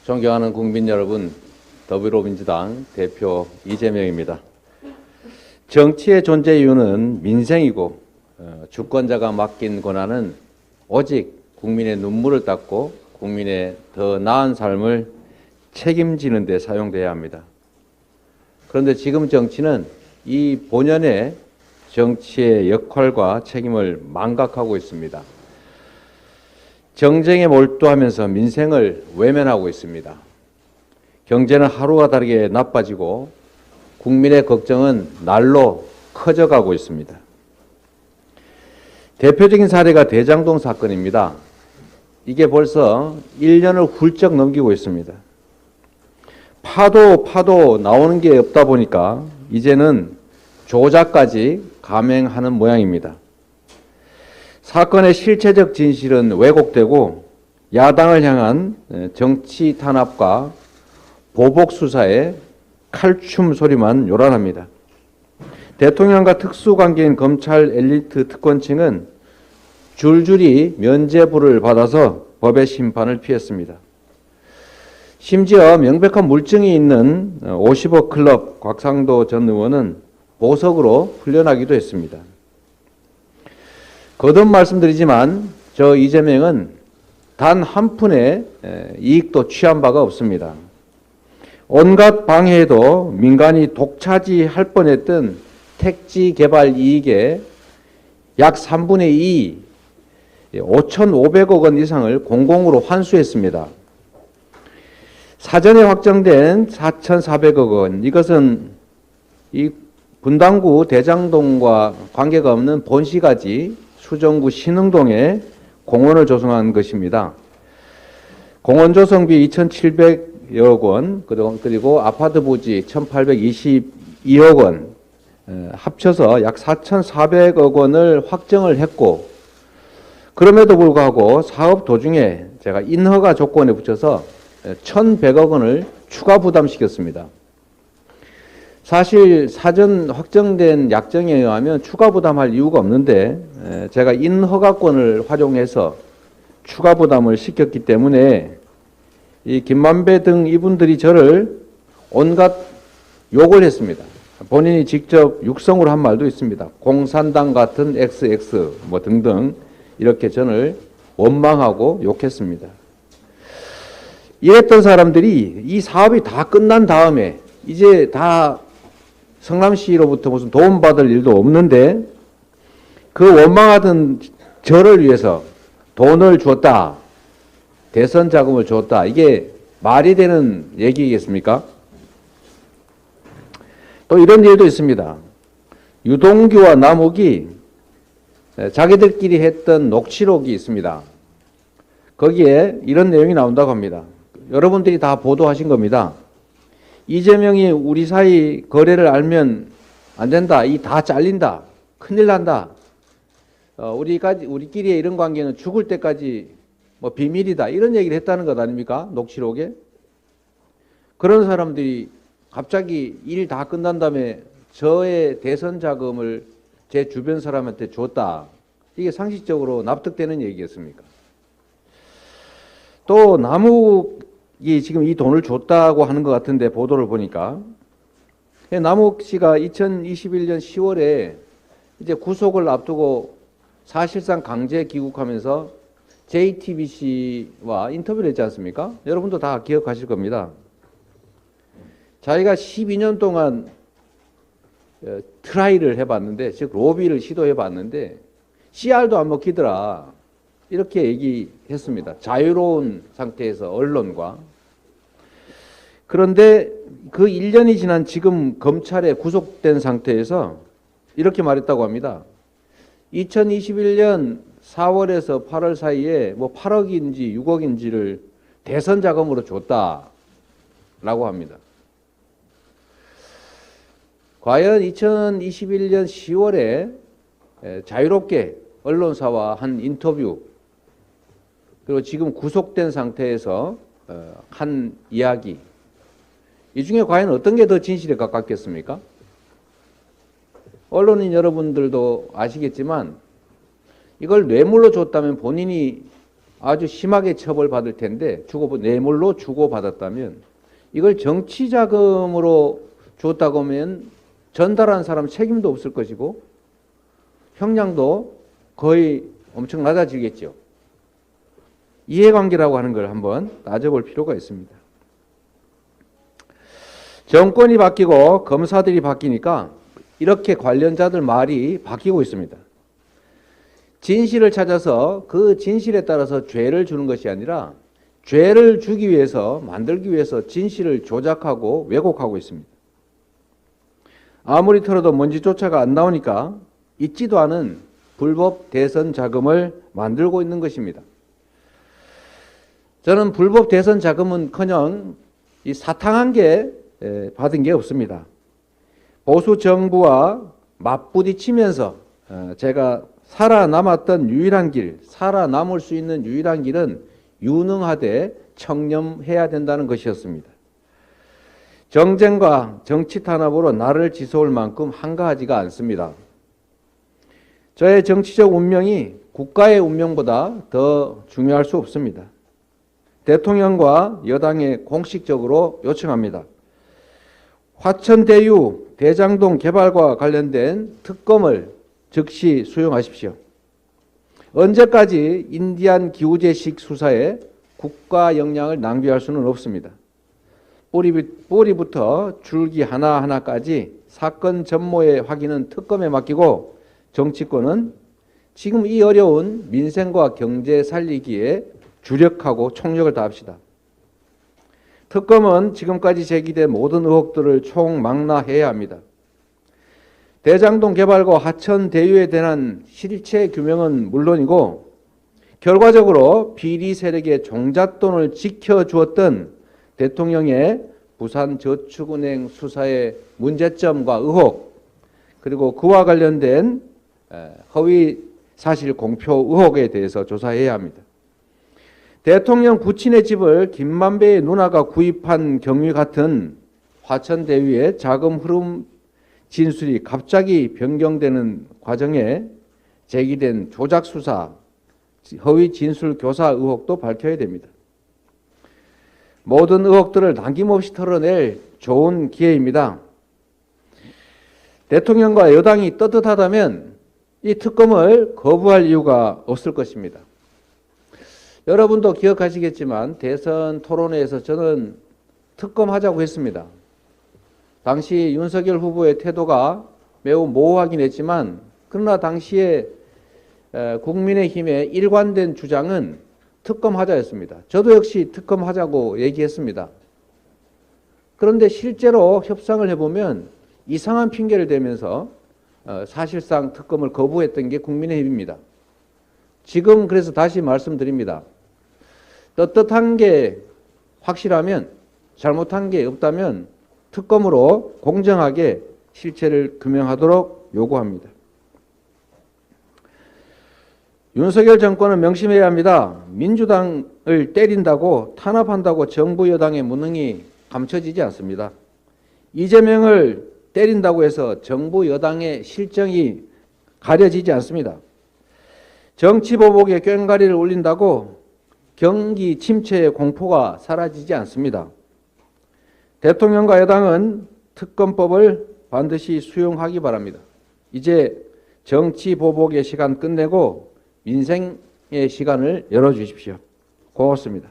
존경하는 국민 여러분, 더불어민주당 대표 이재명입니다. 정치의 존재 이유는 민생이고 주권자가 맡긴 권한은 오직 국민의 눈물을 닦고 국민의 더 나은 삶을 책임지는 데 사용돼야 합니다. 그런데 지금 정치는 이 본연의 정치의 역할과 책임을 망각하고 있습니다. 정쟁에 몰두하면서 민생을 외면하고 있습니다. 경제는 하루가 다르게 나빠지고 국민의 걱정은 날로 커져가고 있습니다. 대표적인 사례가 대장동 사건입니다. 이게 벌써 1년을 훌쩍 넘기고 있습니다. 파도 나오는 게 없다 보니까 이제는 조작까지 감행하는 모양입니다. 사건의 실체적 진실은 왜곡되고 야당을 향한 정치 탄압과 보복 수사에 칼춤 소리만 요란합니다. 대통령과 특수관계인 검찰 엘리트 특권층은 줄줄이 면죄부를 받아서 법의 심판을 피했습니다. 심지어 명백한 물증이 있는 50억 클럽 곽상도 전 의원은 보석으로 풀려나기도 했습니다. 거듭 말씀드리지만 저 이재명은 단 한 푼의 이익도 취한 바가 없습니다. 온갖 방해에도 민간이 독차지할 뻔했던 택지 개발 이익의 약 3분의 2, 5,500억 원 이상을 공공으로 환수했습니다. 사전에 확정된 4,400억 원, 이것은 이 분당구 대장동과 관계가 없는 본시가지 수정구 신흥동에 공원을 조성한 것입니다. 공원 조성비 2,700억 원, 그리고 아파트 부지 1,822억 원, 합쳐서 약 4,400억 원을 확정을 했고, 그럼에도 불구하고 사업 도중에 제가 인허가 조건에 붙여서 1,100억 원을 추가 부담시켰습니다. 사실 사전 확정된 약정에 의하면 추가 부담할 이유가 없는데 제가 인허가권을 활용해서 추가 부담을 시켰기 때문에 이 김만배 등 이분들이 저를 온갖 욕을 했습니다. 본인이 직접 육성으로 한 말도 있습니다. 공산당 같은 XX 뭐 등등 이렇게 저를 원망하고 욕했습니다. 이랬던 사람들이 이 사업이 다 끝난 다음에 이제 다 성남시로부터 무슨 도움받을 일도 없는데 그 원망하던 저를 위해서 돈을 줬다, 대선 자금을 줬다, 이게 말이 되는 얘기겠습니까? 또 이런 일도 있습니다. 유동규와 남욱이 자기들끼리 했던 녹취록이 있습니다. 거기에 이런 내용이 나온다고 합니다. 여러분들이 다 보도하신 겁니다. 이재명이 우리 사이 거래를 알면 안 된다. 이 다 잘린다. 큰일 난다. 우리끼리의 이런 관계는 죽을 때까지 뭐 비밀이다. 이런 얘기를 했다는 것 아닙니까? 녹취록에. 그런 사람들이 갑자기 일 다 끝난 다음에 저의 대선 자금을 제 주변 사람한테 줬다. 이게 상식적으로 납득되는 얘기겠습니까? 또 남욱이 지금 이 돈을 줬다고 하는 것 같은데 보도를 보니까 남욱 씨가 2021년 10월에 이제 구속을 앞두고 사실상 강제 귀국하면서 JTBC와 인터뷰를 했지 않습니까? 여러분도 다 기억하실 겁니다. 자기가 12년 동안 트라이를 해봤는데, 즉 로비를 시도해봤는데 CR도 안 먹히더라. 이렇게 얘기했습니다. 자유로운 상태에서 언론과. 그런데 그 1년이 지난 지금 검찰에 구속된 상태에서 이렇게 말했다고 합니다. 2021년 4월에서 8월 사이에 뭐 8억인지 6억인지를 대선 자금으로 줬다라고 합니다. 과연 2021년 10월에 자유롭게 언론사와 한 인터뷰, 그리고 지금 구속된 상태에서 한 이야기, 이 중에 과연 어떤 게 더 진실에 가깝겠습니까? 언론인 여러분들도 아시겠지만 이걸 뇌물로 줬다면 본인이 아주 심하게 처벌받을 텐데 뇌물로 주고받았다면 이걸 정치 자금으로 줬다고 하면 전달한 사람 책임도 없을 것이고 형량도 거의 엄청 낮아지겠죠. 이해관계라고 하는 걸 한번 따져볼 필요가 있습니다. 정권이 바뀌고 검사들이 바뀌니까 이렇게 관련자들 말이 바뀌고 있습니다. 진실을 찾아서 그 진실에 따라서 죄를 주는 것이 아니라 죄를 주기 위해서, 만들기 위해서 진실을 조작하고 왜곡하고 있습니다. 아무리 털어도 먼지조차가 안 나오니까 있지도 않은 불법 대선 자금을 만들고 있는 것입니다. 저는 불법 대선 자금은커녕 이 사탕한 게 받은 게 없습니다. 보수 정부와 맞부딪히면서 제가 살아남았던 유일한 길, 살아남을 수 있는 유일한 길은 유능하되 청렴해야 된다는 것이었습니다. 정쟁과 정치 탄압으로 나를 지서울 만큼 한가하지가 않습니다. 저의 정치적 운명이 국가의 운명보다 더 중요할 수 없습니다. 대통령과 여당에 공식적으로 요청합니다. 화천대유 대장동 개발과 관련된 특검을 즉시 수용하십시오. 언제까지 인디안 기우제식 수사에 국가 역량을 낭비할 수는 없습니다. 뿌리부터 줄기 하나하나까지 사건 전모의 확인은 특검에 맡기고 정치권은 지금 이 어려운 민생과 경제 살리기에 주력하고 총력을 다합시다. 특검은 지금까지 제기된 모든 의혹들을 총망라해야 합니다. 대장동 개발과 하천대유에 대한 실체 규명은 물론이고 결과적으로 비리 세력의 종잣돈을 지켜주었던 대통령의 부산저축은행 수사의 문제점과 의혹, 그리고 그와 관련된 허위 사실 공표 의혹에 대해서 조사해야 합니다. 대통령 부친의 집을 김만배의 누나가 구입한 경위 같은 화천대유의 자금 흐름 진술이 갑자기 변경되는 과정에 제기된 조작 수사, 허위 진술 교사 의혹도 밝혀야 됩니다. 모든 의혹들을 남김없이 털어낼 좋은 기회입니다. 대통령과 여당이 떳떳하다면 이 특검을 거부할 이유가 없을 것입니다. 여러분도 기억하시겠지만 대선 토론회에서 저는 특검하자고 했습니다. 당시 윤석열 후보의 태도가 매우 모호하긴 했지만 그러나 당시에 국민의힘의 일관된 주장은 특검하자였습니다. 저도 역시 특검하자고 얘기했습니다. 그런데 실제로 협상을 해보면 이상한 핑계를 대면서 사실상 특검을 거부했던 게 국민의힘입니다. 지금 그래서 다시 말씀드립니다. 떳떳한 게 확실하면, 잘못한 게 없다면 특검으로 공정하게 실체를 규명하도록 요구합니다. 윤석열 정권은 명심해야 합니다. 민주당을 때린다고 탄압한다고 정부 여당의 무능이 감춰지지 않습니다. 이재명을 때린다고 해서 정부 여당의 실정이 가려지지 않습니다. 정치보복에 꽹과리를 울린다고 경기 침체의 공포가 사라지지 않습니다. 대통령과 여당은 특검법을 반드시 수용하기 바랍니다. 이제 정치보복의 시간 끝내고 민생의 시간을 열어주십시오. 고맙습니다.